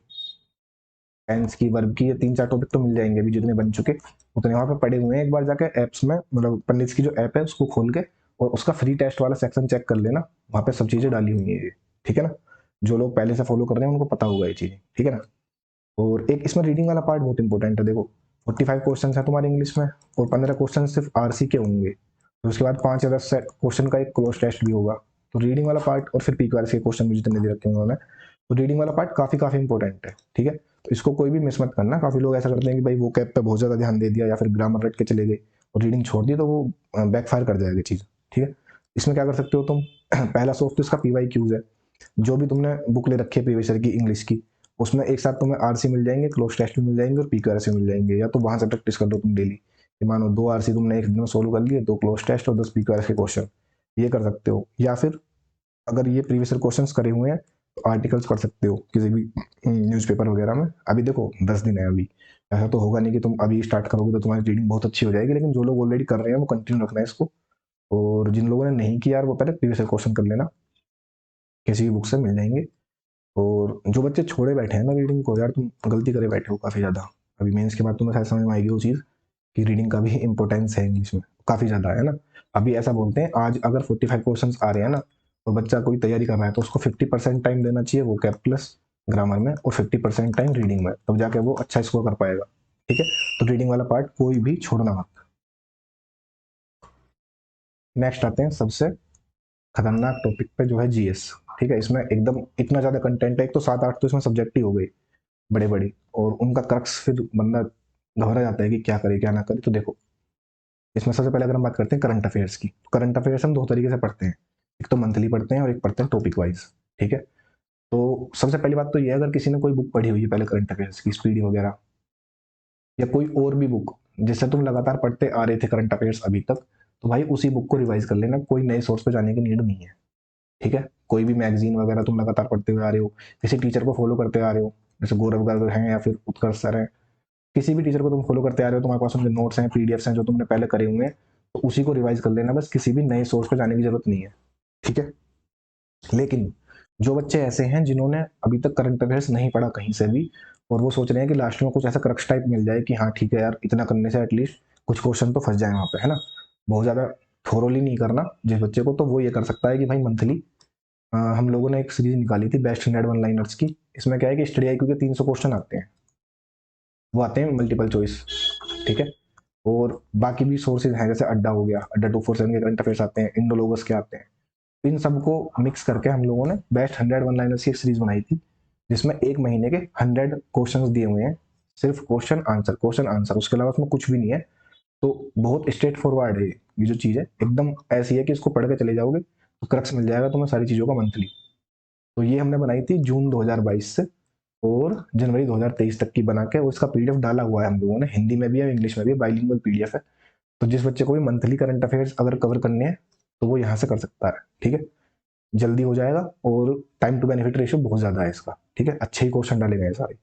टेंस की, वर्ब की, ये 3-4 टॉपिक तो मिल जाएंगे अभी जितने बन चुके उतने वहाँ पे पड़े हुए हैं। एक बार जाके एप्स में, मतलब पंडित की जो ऐप है उसको खोल के और उसका फ्री टेस्ट वाला सेक्शन चेक कर लेना, वहाँ पे सब चीज़ें डाली हुई है ये, ठीक है ना। जो लोग पहले से फॉलो कर रहे हैं उनको पता होगा ये चीज़ें, ठीक है ना। और एक इसमें रीडिंग वाला पार्ट बहुत इंपॉर्टेंट है। देखो 45 क्वेश्चन है तुम्हारे इंग्लिश में, और 15 क्वेश्चन सिर्फ RC के होंगे, तो उसके बाद 5 या 10 क्वेश्चन का एक क्लोज टेस्ट भी होगा। तो रीडिंग वाला पार्ट और फिर PQRS के क्वेश्चन भी जितने दे रखे हैं उन्होंने, तो रीडिंग वाला पार्ट काफ़ी काफ़ी इंपॉर्टेंट है, ठीक है। तो इसको कोई भी मिस मत करना। काफ़ी लोग ऐसा करते हैं कि भाई वो कैब पे बहुत ज़्यादा ध्यान दे दिया या फिर ग्रामर रट के चले गए और रीडिंग छोड़ दी, तो वो बैकफायर कर जाएगी चीज़, ठीक है। इसमें क्या कर सकते हो तुम पहला सोर्स तो इसका PYQs है। जो भी तुमने बुक ले रखी है प्रीवियस ईयर की इंग्लिश की, उसमें एक साथ तुम्हें RC मिल जाएंगे, क्लोज टेस्ट भी मिल जाएंगे और PQRS भी मिल जाएंगे। या तो वहां से प्रैक्टिस कर लो तुम डेली, मानो 2 RC तुमने एक दिन में सोल्व कर लिए, 2 क्लोज टेस्ट और 10 PQRS के क्वेश्चन, ये कर सकते हो। या फिर अगर ये प्रीवियस ईयर क्वेश्चन करे हुए हैं तो आर्टिकल्स पढ़ सकते हो किसी भी न्यूज़पेपर वगैरह में। अभी देखो 10 दिन है अभी, ऐसा तो होगा नहीं कि तुम अभी स्टार्ट करोगे तो तुम्हारी रीडिंग बहुत अच्छी हो जाएगी, लेकिन जो लोग ऑलरेडी कर रहे हैं वो कंटिन्यू रखना है इसको। और जिन लोगों ने नहीं किया यार वो पहले प्रीवियस ईयर क्वेश्चन कर लेना, किसी भी बुक से मिल जाएंगे। और जो बच्चे छोड़े बैठे हैं ना रीडिंग को, यार तुम गलती करे बैठे हो काफ़ी ज़्यादा। अभी मेंस के बाद तुम्हें शायद समझ में आएगी वो चीज़ कि रीडिंग का भी इंपॉर्टेंस है इंग्लिश में, काफ़ी ज़्यादा है ना। अभी ऐसा बोलते हैं आज अगर 45 क्वेश्चन आ रहे हैं ना, तो बच्चा कोई तैयारी कर रहा है तो उसको 50% टाइम देना चाहिए वो कैप प्लस ग्रामर में, और 50% टाइम रीडिंग में, तब जाके वो अच्छा स्कोर कर पाएगा, ठीक है। तो रीडिंग वाला पार्ट कोई भी छोड़ना मत। नेक्स्ट आते हैं सबसे खतरनाक टॉपिक पे, जो है GS, ठीक है। इसमें एकदम इतना ज़्यादा कंटेंट है, एक तो 7-8 तो इसमें सब्जेक्ट ही हो गए बड़े बड़े, और उनका क्रक्स फिर बंदा घबरा जाता है कि क्या करे क्या ना करे। तो देखो इसमें सबसे पहले अगर हम बात करते हैं करंट अफेयर्स की, तो करंट अफेयर्स हम दो तरीके से पढ़ते हैं, एक तो मंथली पढ़ते हैं और एक पढ़ते हैं टॉपिक वाइज, ठीक है। तो सबसे पहली बात तो ये है, अगर किसी ने कोई बुक पढ़ी हुई है पहले करंट अफेयर्स की, स्पीडी वगैरह, या कोई और भी बुक जिससे तुम लगातार पढ़ते आ रहे थे करंट अफेयर्स अभी तक, तो भाई उसी बुक को रिवाइज कर लेना, कोई नए सोर्स पे जाने की नीड नहीं है, ठीक है। कोई भी मैगजीन वगैरह तुम लगातार पढ़ते हुए आ रहे हो, किसी टीचर को फॉलो करते आ रहे हो, जैसे गौरव गर्ग हैं या फिर उत्कर्ष सर हैं, किसी भी टीचर को तुम फॉलो करते आ रहे हो, तुम्हारे पास उनके नोट्स हैं, PDFs हैं जो तुमने पहले करे हुए हैं, तो उसी को रिवाइज कर लेना बस, किसी भी नए सोर्स पे जाने की जरूरत नहीं है, ठीक है। लेकिन जो बच्चे ऐसे हैं जिन्होंने अभी तक करंट अफेयर्स नहीं पढ़ा कहीं से भी, और वो सोच रहे हैं कि लास्ट में कुछ ऐसा क्रक्स टाइप मिल जाए कि हाँ ठीक है यार इतना करने से एटलीस्ट कुछ क्वेश्चन तो फंस जाए वहाँ पे, है ना, बहुत ज़्यादा थोरोली नहीं करना जिस बच्चे को, तो वो ये कर सकता है कि भाई मंथली हम लोगों ने एक सीरीज निकाली थी बेस्ट 100 वन लाइनर्स की। इसमें क्या है कि स्टडी IQ के 300 क्वेश्चन आते हैं, वो आते हैं मल्टीपल चॉइस, ठीक है। और बाकी भी सोर्सेज हैं, जैसे अड्डा हो गया, अड्डा 247 के करंट अफेयर्स आते हैं, इंडोलोगस के आते हैं। इन सबको मिक्स करके हम लोगों ने बेस्ट 100 वन लाइनर्स की एक सीरीज बनाई थी, जिसमें एक महीने के 100 क्वेश्चन दिए हुए हैं, सिर्फ क्वेश्चन आंसर, उसके अलावा उसमें कुछ भी नहीं है। तो बहुत स्ट्रेट फॉरवर्ड है ये जो चीज़ है, एकदम ऐसी है कि इसको पढ़ के चले जाओगे तो क्रक्स मिल जाएगा तुम्हें सारी चीज़ों का मंथली। तो ये हमने बनाई थी जून 2022 से और जनवरी 2023 तक की बना के, और इसका PDF डाला हुआ है हम लोगों ने, हिंदी में भी है इंग्लिश में भी, बाइलिंगुअल PDF है। तो जिस बच्चे को भी मंथली करंट अफेयर्स अगर कवर करने हैं तो वो यहाँ से कर सकता है, ठीक है। जल्दी हो जाएगा और टाइम टू बेनिफिट रेशियो बहुत ज़्यादा है इसका, ठीक है, अच्छे ही क्वेश्चन डाले गए सारे।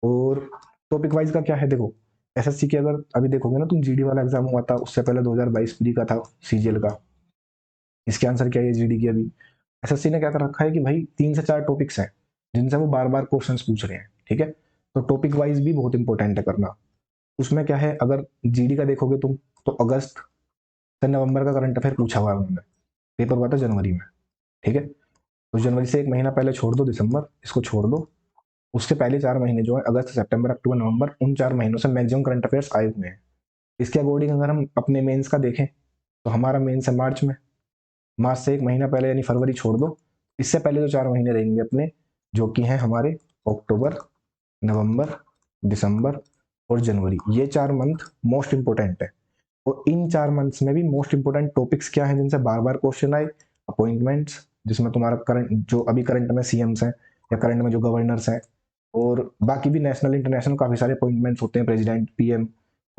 और टॉपिक वाइज का क्या है, देखो SSC के अगर अभी देखोगे ना तुम, GD वाला एग्जाम हुआ था, उससे पहले 2022 प्री का था, CGL का, इसके आंसर क्या है GD की अभी। SSC ने क्या कर रखा है कि भाई 3 से 4 टॉपिक्स हैं जिनसे वो बार बार क्वेश्चंस पूछ रहे हैं, ठीक है। तो टॉपिक वाइज भी बहुत इंपॉर्टेंट है करना। उसमें क्या है, अगर GD का देखोगे तुम, तो अगस्त से नवंबर का करंट अफेयर पूछा हुआ है उन्होंने, पेपर हुआ था जनवरी में, ठीक है। तो जनवरी से एक महीना पहले छोड़ दो, दिसंबर इसको छोड़ दो, उसके पहले 4 महीने जो है अगस्त, सितंबर, अक्टूबर, नवंबर, उन 4 महीनों से मैक्सिमम करंट अफेयर्स आए हुए हैं। इसके अकॉर्डिंग अगर हम अपने मेंस का देखें तो हमारा मेंस है मार्च में, मार्च से एक महीना पहले यानी फरवरी छोड़ दो, इससे पहले जो 4 महीने रहेंगे अपने, जो कि हैं हमारे अक्टूबर, नवंबर, दिसंबर और जनवरी, ये 4 मंथ मोस्ट इंपोर्टेंट है। और इन 4 मंथ्स में भी मोस्ट इंपोर्टेंट टॉपिक्स क्या हैं जिनसे बार बार क्वेश्चन आए, अपॉइंटमेंट्स, जिसमें तुम्हारा करंट जो अभी करंट में CMs हैं या करंट में जो गवर्नर्स हैं, और बाकी भी नेशनल इंटरनेशनल काफ़ी सारे अपॉइंटमेंट्स होते हैं, प्रेसिडेंट, पीएम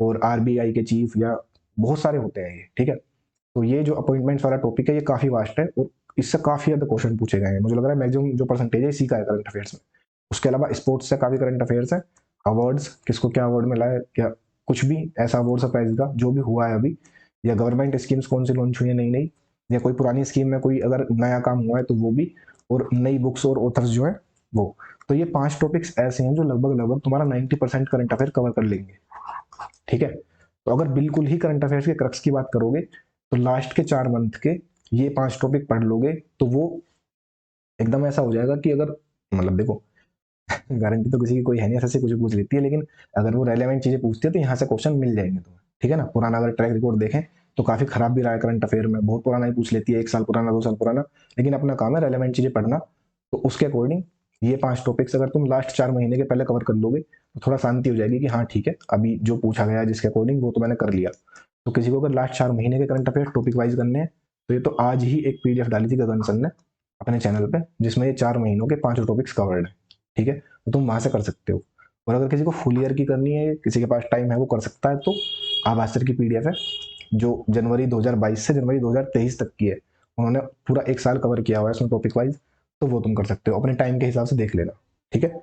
और आरबीआई के चीफ, या बहुत सारे होते हैं ये, ठीक है। तो ये जो अपॉइंटमेंट्स वाला टॉपिक है ये काफ़ी वास्ट है और इससे काफ़ी ज़्यादा क्वेश्चन पूछे गए हैं। मुझे लग रहा है मैक्सिमम जो परसेंटेज है इसी का है करंट अफेयर्स में। उसके अलावा स्पोर्ट्स से काफ़ी करंट अफेयर्स है, अवार्ड्स, किसको क्या अवार्ड मिला है, क्या कुछ भी ऐसा अवार्ड सरप्राइज का जो भी हुआ है अभी, या गवर्नमेंट स्कीम्स कौन सी लॉन्च हुई है नई नई, या कोई पुरानी स्कीम में कोई अगर नया काम हुआ है तो वो भी, और नई बुक्स और ऑथर्स जो है वो। तो ये 5 टॉपिक्स ऐसे हैं जो लगभग लगभग तुम्हारा 90% करंट अफेयर कवर कर लेंगे, ठीक है। तो अगर बिल्कुल ही करंट अफेयर्स के क्रक्स की बात करोगे तो लास्ट के 4 मंथ के ये 5 टॉपिक पढ़ लोगे तो वो एकदम ऐसा हो जाएगा कि अगर, मतलब देखो, गारंटी तो किसी की कोई है नहीं, ऐसे कुछ पूछ लेती है, लेकिन अगर वो रेलेवेंट चीजें पूछती है तो यहाँ से क्वेश्चन मिल जाएंगे तुम्हें, ठीक है ना। पुराना अगर ट्रैक रिकॉर्ड देखें तो काफी खराब भी रहा है करंट अफेयर में, बहुत पुराना ही पूछ लेती है, 1 साल पुराना, 2 साल पुराना, लेकिन अपना काम है रेलेवेंट चीजें पढ़ना। तो उसके अकॉर्डिंग ये 5 टॉपिक्स अगर तुम लास्ट 4 महीने के पहले कवर कर लोगे तो थोड़ा शांति हो जाएगी कि हाँ ठीक है, अभी जो पूछा गया है जिसके अकॉर्डिंग वो तो मैंने कर लिया। तो किसी को अगर लास्ट 4 महीने के करंट अफेयर टॉपिक वाइज करने हैं तो ये तो आज ही एक पीडीएफ डाली थी गगन सर ने अपने चैनल पे, जिसमें ये 4 महीनों के 5 टॉपिक्स कवर्ड है, ठीक है। तो तुम वहां से कर सकते हो। और अगर किसी को फुल ईयर की करनी है, किसी के पास टाइम है वो कर सकता है, तो आभास सर की पीडीएफ है जो जनवरी 2022 से जनवरी 2023 तक की है, उन्होंने पूरा 1 साल कवर किया हुआ है इसमें टॉपिक वाइज, तो वो तुम कर सकते हो, अपने टाइम के हिसाब से देख लेना, ठीक है।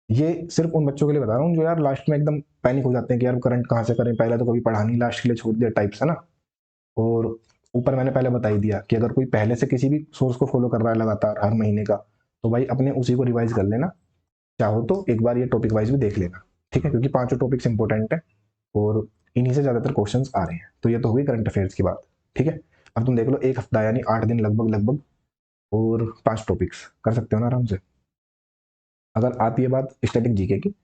ये सिर्फ उन बच्चों के लिए बता रहा हूँ जो यार लास्ट में एकदम पैनिक हो जाते हैं कि यार करंट कहाँ से करें, पहले तो कभी पढ़ा नहीं, लास्ट के लिए छोड़ दिया टाइप्स, है ना। और ऊपर मैंने पहले बता ही दिया कि अगर कोई पहले से किसी भी सोर्स को फॉलो कर रहा है लगातार हर महीने का, तो भाई अपने उसी को रिवाइज कर लेना, चाहो तो एक बार ये टॉपिक वाइज भी देख लेना, ठीक है, क्योंकि 5 टॉपिक्स इंपॉर्टेंट है और इन्हीं से ज्यादातर क्वेश्चंस आ रहे हैं। तो ये तो हुई करंट अफेयर्स की बात, ठीक है। अब तुम देख लो, 1 हफ्ता यानी 8 दिन लगभग लगभग, और 5 टॉपिक्स कर सकते हो ना आराम से। अगर आती है बात स्टैटिक जीके की,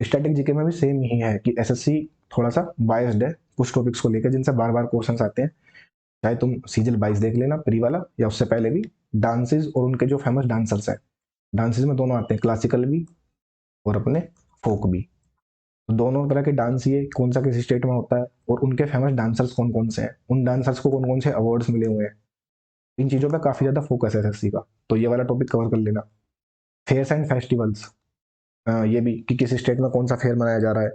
स्टैटिक जीके में भी सेम ही है कि एसएससी थोड़ा सा बायस्ड है कुछ टॉपिक्स को लेकर जिनसे बार बार क्वेश्चंस आते हैं। चाहे तुम सीजल 22 देख लेना प्री वाला, या उससे पहले भी डांसेस और उनके जो फेमस डांसर्स हैं, डांसेस में दोनों आते हैं, क्लासिकल भी और अपने फोक भी। तो दोनों तरह के डांस ये कौन सा किस स्टेट में होता है और उनके फेमस डांसर्स कौन कौन से हैं, उन डांसर्स को कौन कौन से अवार्ड्स मिले हुए हैं, इन चीज़ों पे काफ़ी ज़्यादा फोकस है एसएससी का। तो ये वाला टॉपिक कवर कर लेना। फेयर्स एंड फेस्टिवल्स, ये भी कि किस स्टेट में कौन सा फेयर मनाया जा रहा है,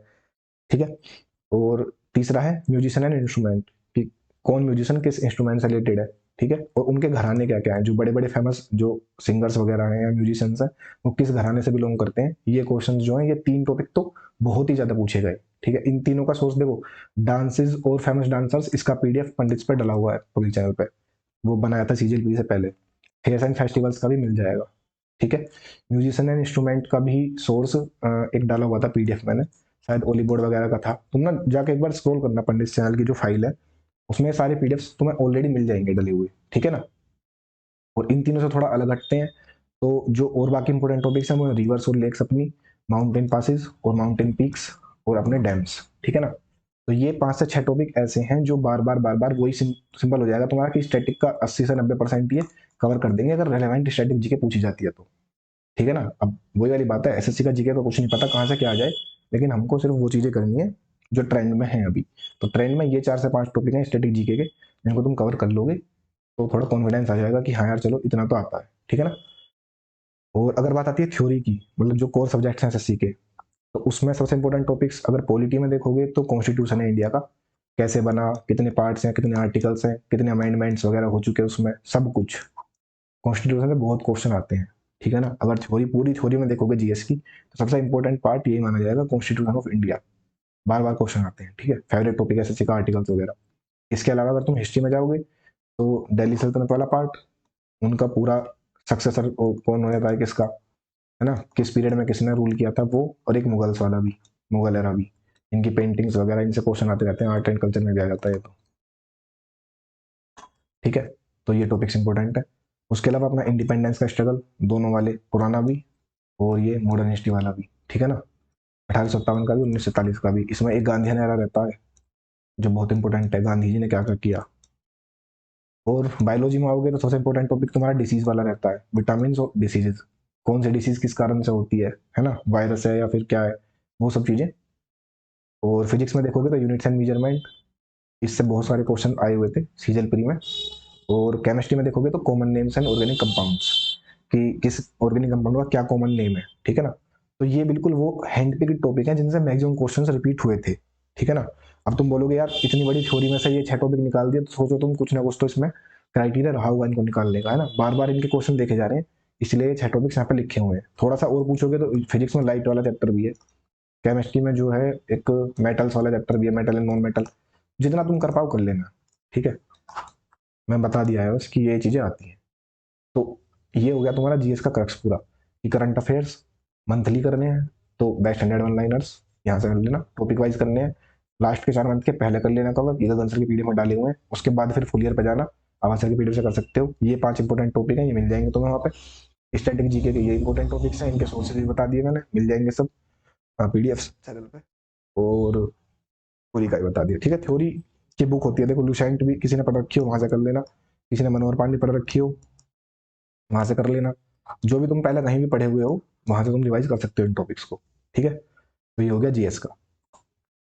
ठीक है। और तीसरा है म्यूजिशियन एंड इंस्ट्रूमेंट, कि कौन म्यूजिशियन किस इंस्ट्रूमेंट से रिलेटेड है, ठीक है, और उनके घराने क्या क्या है, जो बड़े बड़े फेमस जो सिंगर्स वगैरह हैं या म्यूजिशियंस हैं वो किस घराने से बिलोंग करते हैं। ये क्वेश्चन जो है, ये 3 टॉपिक तो बहुत ही ज्यादा पूछे गए, ठीक है। इन तीनों का सोर्स देखो, डांसेस और फेमस डांसर्स, इसका पीडीएफ पंडित पे डला हुआ है पब्लिक चैनल पे, वो बनाया था सीजीएल पी से पहले। फेयर्स एंड फेस्टिवल्स का भी मिल जाएगा, ठीक है। म्यूजिशियन एंड इंस्ट्रूमेंट का भी सोर्स एक डाला हुआ था पीडीएफ मैंने, शायद ओली बोर्ड वगैरह का था। तुम ना जाके एक बार स्क्रॉल करना पंडित चैनल की जो फाइल है, उसमें सारे पीडीएफ तुम्हें ऑलरेडी मिल जाएंगे डले हुए, ठीक है ना। और इन तीनों से थोड़ा अलग हटते हैं तो जो और बाकी इंपॉर्टेंट टॉपिक्स हैं वो रिवर्स और लेक्स अपनी, माउंटेन पासिस और माउंटेन पीक्स और अपने डैम्स, ठीक है ना। तो ये 5 से 6 टॉपिक ऐसे हैं जो बार बार वही सिंपल हो जाएगा तुम्हारा कि स्टैटिक का 80 से 90% ये कवर कर देंगे अगर रेलेवेंट स्टैटिक जीके पूछी जाती है तो, ठीक है ना। अब वही वाली बात है, एसएससी का जीके का कुछ नहीं पता कहाँ से क्या आ जाए, लेकिन हमको सिर्फ वो चीजें करनी है जो ट्रेंड में है अभी। तो ट्रेंड में ये 4 से 5 टॉपिक हैं स्टैटिक जीके के, जिनको तुम कवर कर लोगे तो थोड़ा कॉन्फिडेंस आ जाएगा कि हाँ यार चलो इतना तो आता है, ठीक है ना। और अगर बात आती है थ्योरी की, मतलब जो कोर सब्जेक्ट्स हैं एसएससी के, तो उसमें सबसे इंपॉर्टेंट टॉपिक्स अगर पॉलिटी में देखोगे तो कॉन्स्टिट्यूशन है इंडिया का, कैसे बना, कितने पार्ट्स हैं, कितने आर्टिकल्स हैं, कितने अमेंडमेंट्स वगैरह हो चुके हैं उसमें, सब कुछ कॉन्स्टिट्यूशन में बहुत क्वेश्चन आते हैं, ठीक है ना। अगर थ्योरी पूरी थ्योरी में देखोगे जीएस की तो सबसे इंपॉर्टेंट पार्ट यही माना जाएगा constitution of India, bar bar question आते हैं, ठीक है, फेवरेट टॉपिक एसएससी का आर्टिकल्स वगैरह। इसके अलावा अगर तुम हिस्ट्री में जाओगे तो दिल्ली सल्तनत वाला पार्ट, उनका पूरा सक्सेसर कौन हो जाता है किसका, है ना, किस पीरियड में किसने रूल किया था वो, और एक मुगल्स वाला भी, मुगल एरा भी, इनकी पेंटिंग्स वगैरह, इनसे क्वेश्चन आते रहते हैं, आर्ट एंड कल्चर में भी आ जाता है ये तो, ठीक है। तो ये टॉपिक्स इंपॉर्टेंट है। उसके अलावा अपना इंडिपेंडेंस का स्ट्रगल, दोनों वाले, पुराना भी और ये मॉडर्न हिस्ट्री वाला भी, ठीक है ना, 1857 का भी 1947 का भी। इसमें एक गांधीयन एरा रहता है जो बहुत इंपॉर्टेंट है, गांधी जी ने क्या क्या किया। और बायोलॉजी में आओगे तो सबसे इंपॉर्टेंट टॉपिक तुम्हारा डिसीज वाला रहता है, विटामिन और डिसीजेज, कौन सी डिसीज किस कारण से होती है ना, वायरस है या फिर क्या है, वो सब चीजें। और फिजिक्स में देखोगे तो यूनिट्स एंड मेजरमेंट, इससे बहुत सारे क्वेश्चन आए हुए थे सीजल प्री में। और केमिस्ट्री में देखोगे तो common names and organic compounds, कि किस ऑर्गेनिक कंपाउंड का क्या कॉमन नेम है, ठीक है ना। तो ये बिल्कुल वो हैंड पिक टॉपिक है जिनसे मैक्सिमम क्वेश्चंस रिपीट हुए थे, ठीक है ना। अब तुम बोलोगे यार इतनी बड़ी थ्योरी में से ये 6 टॉपिक निकाल दिए, तो सोचो तुम कुछ ना कुछ तो इसमें क्राइटेरिया रहा होगा इनको निकालने का, है ना। बार बार इनके क्वेश्चन देखे जा रहे हैं, इसलिए ये 6 टॉपिक्स यहाँ पे लिखे हुए हैं। थोड़ा सा और पूछोगे तो फिजिक्स में लाइट वाला चैप्टर भी है, केमिस्ट्री में जो है एक मेटल्स वाला चैप्टर भी है, मेटल एंड नॉन मेटल। जितना तुम कर पाओ कर लेना, ठीक है। मैं बता दिया है बस कि ये चीजें आती हैं। तो ये हो गया तुम्हारा जीएस का क्रक्स पूरा, कि करंट अफेयर्स मंथली करने हैं तो बेस्ट 100 वन लाइनर्स यहाँ से कर लेना, टॉपिक वाइज करने हैं, लास्ट के 4 मंथ के पहले कर लेना कवर, ये आंसर की पीडीएफ में डाले हुए हैं। उसके बाद फिर फुल ईयर पे जाना, अब आंसर की पीडीएफ से कर सकते हो। ये 5 इंपॉर्टेंट टॉपिक हैं, ये मिल जाएंगे तुम्हें वहाँ पे। स्टैटिक जीके के ये इंपॉर्टेंट टॉपिक्स हैं, इनके सोर्सेज भी बता दिए मैंने, मिल जाएंगे सब पीडीएफ चैनल पे। और थ्योरी का ही बता दिया, ठीक है। थ्योरी की बुक होती है, देखो लुसेंट भी किसी ने पढ़ रखी हो वहां से कर लेना, किसी ने मनोहर पांडे पढ़ रखी हो वहां से कर लेना। जो भी तुम पहले कहीं भी पढ़े हुए हो वहां से तुम रिवाइज कर सकते हो इन टॉपिक्स को, ठीक है। तो ये हो गया जीएस का।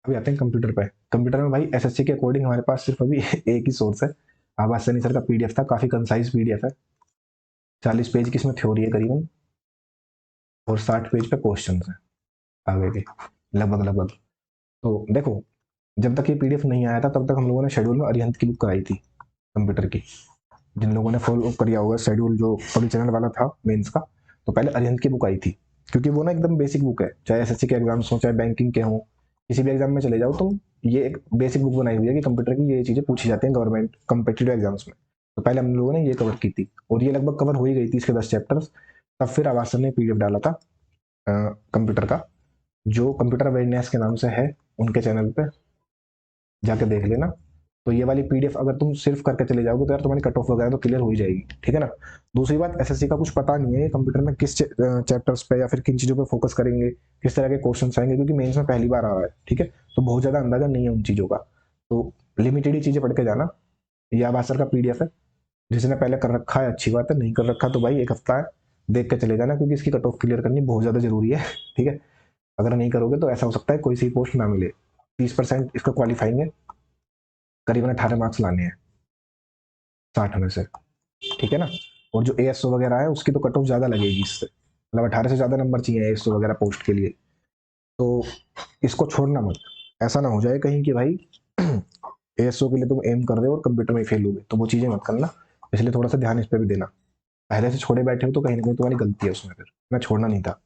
अभी आते हैं कंप्यूटर पे। कंप्यूटर में भाई एसएससी के अकॉर्डिंग हमारे पास सिर्फ अभी एक ही सोर्स है, आवाज सैनी सर का पीडीएफ था, काफी कंसाइज पीडीएफ है। 40 पेज की इसमें थ्योरी है करीबन, और 60 पेज पे क्वेश्चन है आगे के, लगभग लगभग। तो देखो, जब तक ये पीडीएफ नहीं आया था तब तक हम लोगों ने शेड्यूल में अरिहंत की बुक कराई थी कंप्यूटर की। जिन लोगों ने फॉलो किया होगा शेड्यूल जो पब्लिक चैनल वाला था मेंस का, तो पहले अरिहंत की बुक आई थी, क्योंकि वो ना एकदम बेसिक बुक है, चाहे एसएससी के एग्जाम्स हो चाहे बैंकिंग के हो, किसी भी एग्जाम में चले जाओ तुम, ये एक बेसिक बुक बनाई हुई है कि कंप्यूटर की ये चीजें पूछी जाती हैं गवर्नमेंट कम्पिटिटिव एग्जाम्स में। तो पहले हम लोगों ने ये कवर की थी, और ये लगभग कवर हो ही गई थी इसके 10 चैप्टर्स। तब फिर आवाज सर ने पीडीएफ डाला था कंप्यूटर का, जो कंप्यूटर अवेयरनेस के नाम से है, उनके चैनल पे जाके देख लेना। तो ये वाली पीडीएफ अगर तुम सिर्फ करके चले जाओगे तो यार तुम्हारी कट ऑफ वगैरह तो क्लियर हो ही जाएगी, ठीक है ना। दूसरी बात, एसएससी का कुछ पता नहीं है कंप्यूटर में किस चैप्टर्स पे या फिर किन चीजों पे फोकस करेंगे, किस तरह के क्वेश्चन आएंगे, क्योंकि मेंस में पहली बार आ रहा है, ठीक है। तो बहुत ज्यादा अंदाजा नहीं है उन चीजों का, तो लिमिटेड ही चीजें पढ़ के जाना। ये आवाज सर का पीडीएफ है, जिसने पहले कर रखा है अच्छी बात है, नहीं कर रखा तो भाई एक हफ्ता है, देख के चले जाना, क्योंकि इसकी कट ऑफ क्लियर करनी बहुत ज्यादा जरूरी है, ठीक है। अगर नहीं करोगे तो ऐसा हो सकता है कोई सी पोस्ट ना मिले। 30% इसका क्वालिफाइंग है, करीबन 18 मार्क्स लाने हैं 60 में से, ठीक है ना। और जो एएसओ वगैरह है उसकी तो कट ऑफ ज्यादा लगेगी इससे, मतलब 18 से ज्यादा नंबर चाहिए एएसओ वगैरह पोस्ट के लिए। तो इसको छोड़ना मत, ऐसा ना हो जाए कहीं कि भाई एएसओ के लिए तुम एम कर रहे हो और कंप्यूटर में फेल हो गए, तो वो चीजें मत करना। इसलिए थोड़ा सा ध्यान इस पर भी देना। पहले से छोड़े बैठे हो तो कहीं ना कहीं तुम्हारी गलती है उसमें, फिर मैं छोड़ना नहीं था,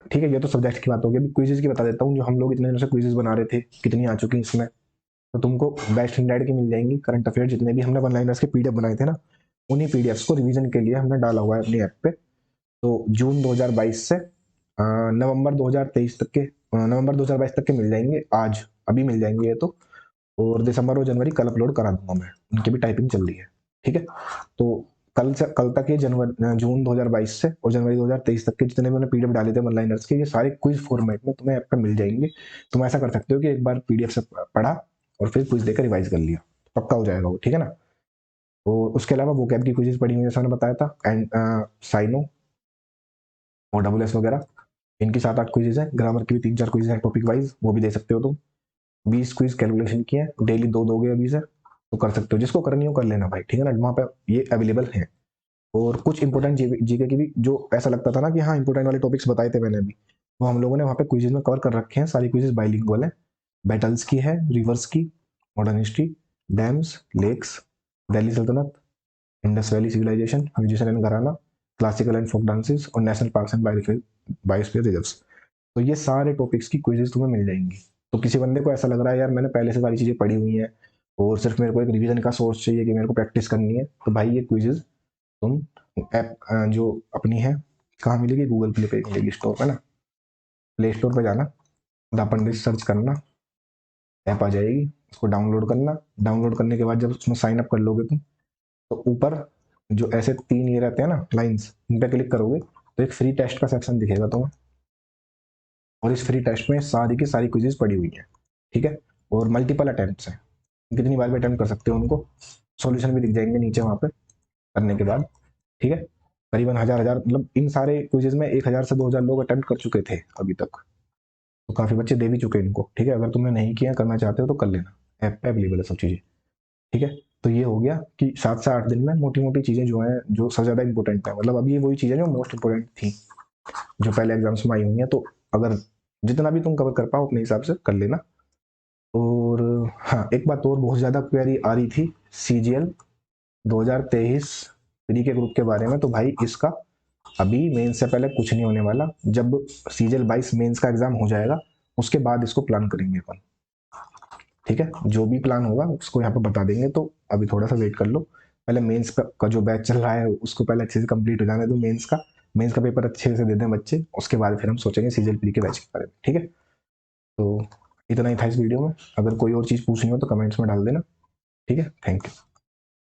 ठीक है। ये तो सब्जेक्ट की बात होगी। अभी क्विजेज की बता देता हूँ, जो हम लोग इतने दिनों से क्विजेज बना रहे थे, कितनी आ चुकी इसमें। तो तुमको बेस्ट इंडिया की मिल जाएंगी करंट अफेयर, जितने भी हमने वन लाइनर्स के पीडीएफ बनाए थे ना, उन्हीं पीडीएफ को रिवीजन के लिए हमने डाला हुआ है अपनी ऐप पे। तो जून 2022 से नवंबर 2023 तक के, नवंबर 2022 तक के मिल जाएंगे आज, अभी मिल जाएंगे ये तो। और दिसंबर और जनवरी कल अपलोड करा दूंगा मैं, उनकी भी टाइपिंग चल रही है, ठीक है। तो कल तक ये जनवरी जून 2022 से और जनवरी 2023 तक के जितने मैंने पीडीएफ डाले थे वन लाइनर्स के, ये सारे क्विज फॉर्मेट में तुम्हें ऐप पे मिल जाएंगे। तुम ऐसा कर सकते हो कि एक बार पीडीएफ से पढ़ा और फिर क्विज देकर रिवाइज कर लिया, पक्का हो जाएगा वो, ठीक है ना। और उसके अलावा वो कैब की क्विजेस पढ़ी हुई जैसा मैंने बताया था, एंड साइनो और डबल एस वगैरह, इनकी 7-8 क्विजेज है। ग्रामर की भी 3-4 क्विज है टॉपिक वाइज, वो भी दे सकते हो तुम। 20 क्विज कैलकुलेशन की है, डेली 2 दोगे अभी से तो कर सकते हो। जिसको करनी हो कर लेना भाई, ठीक है ना, वहाँ पे ये अवेलेबल है। और कुछ इंपॉर्टेंट जीके की भी, जो ऐसा लगता था ना कि हाँ इंपॉर्टेंट वाले टॉपिक्स बताए थे मैंने अभी, वो हम लोगों ने वहाँ पे क्विजेज में कवर कर रखे हैं। सारी क्विजेज बाइलिंगुअल है, बैटल्स की है, रिवर्स की, modern history, dams, lakes, Delhi सल्तनत, Indus valley civilisation, musician and gharana, classical and folk dances, और national parks and biosphere reserves. तो ये सारे टॉपिक्स की क्विजेज तुम्हें मिल जाएंगी। तो किसी बंदे को ऐसा लग रहा है यार मैंने पहले से सारी चीजें पढ़ी हुई हैं और सिर्फ मेरे को एक रिवीजन का सोर्स चाहिए कि मेरे को प्रैक्टिस करनी है, तो भाई ये क्विजेज तुम ऐप जो अपनी है, कहाँ मिलेगी, गूगल प्ले पे मिलेगी, स्टोर पे ना, प्ले स्टोर पे जाना, द पंडित सर्च करना, ऐप आ जाएगी, उसको डाउनलोड करना। डाउनलोड करने के बाद जब उसमें साइन अप कर लोगे तुम, तो ऊपर जो ऐसे 3 ये रहते हैं ना लाइंस, इन पे क्लिक करोगे तो एक फ्री टेस्ट का सेक्शन दिखेगा तुम्हें, और इस फ्री टेस्ट में सारी की सारी क्विजेज पड़ी हुई है, ठीक है। और मल्टीपल अटेम्प्ट हैं, कितनी बार भी अटेम्प्ट कर सकते हो उनको, सॉल्यूशन भी दिख जाएंगे नीचे वहाँ पे करने के बाद, ठीक है। करीबन हजार मतलब इन सारे क्विजेज में 1000 से 2000 लोग अटेम्प्ट कर चुके थे अभी तक, तो काफी बच्चे दे भी चुके हैं इनको, ठीक है। अगर तुमने नहीं किया, करना चाहते हो तो कर लेना, ऐप पे अवेलेबल है सब चीजें, ठीक है। तो ये हो गया कि 7 से 8 दिन में मोटी मोटी चीजें जो हैं, जो सबसे ज्यादा इंपॉर्टेंट है, मतलब अभी ये वही चीजें जो मोस्ट इंपॉर्टेंट थी, जो पहले एग्जाम्स में आई हुई हैं, तो अगर जितना भी तुम कवर कर पाओ अपने हिसाब से कर लेना। और हाँ, एक बात और बहुत ज़्यादा क्वेरी आ रही थी CGL 2023 प्री के ग्रुप के बारे में। तो भाई इसका अभी मेंस से पहले कुछ नहीं होने वाला। जब CGL 22 मेंस का एग्जाम हो जाएगा उसके बाद इसको प्लान करेंगे अपन। ठीक है, जो भी प्लान होगा उसको यहाँ पे बता देंगे। तो अभी थोड़ा सा वेट कर लो, पहले मेंस का जो बैच चल रहा है उसको पहले अच्छे से कंप्लीट हो जाने दो। मेंस का पेपर अच्छे से दे दें बच्चे, उसके बाद फिर हम सोचेंगे CGL प्री के बैच के बारे में। ठीक है, तो इतना ही था इस वीडियो में। अगर कोई और चीज़ पूछनी हो तो कमेंट्स में डाल देना। ठीक है, थैंक यू।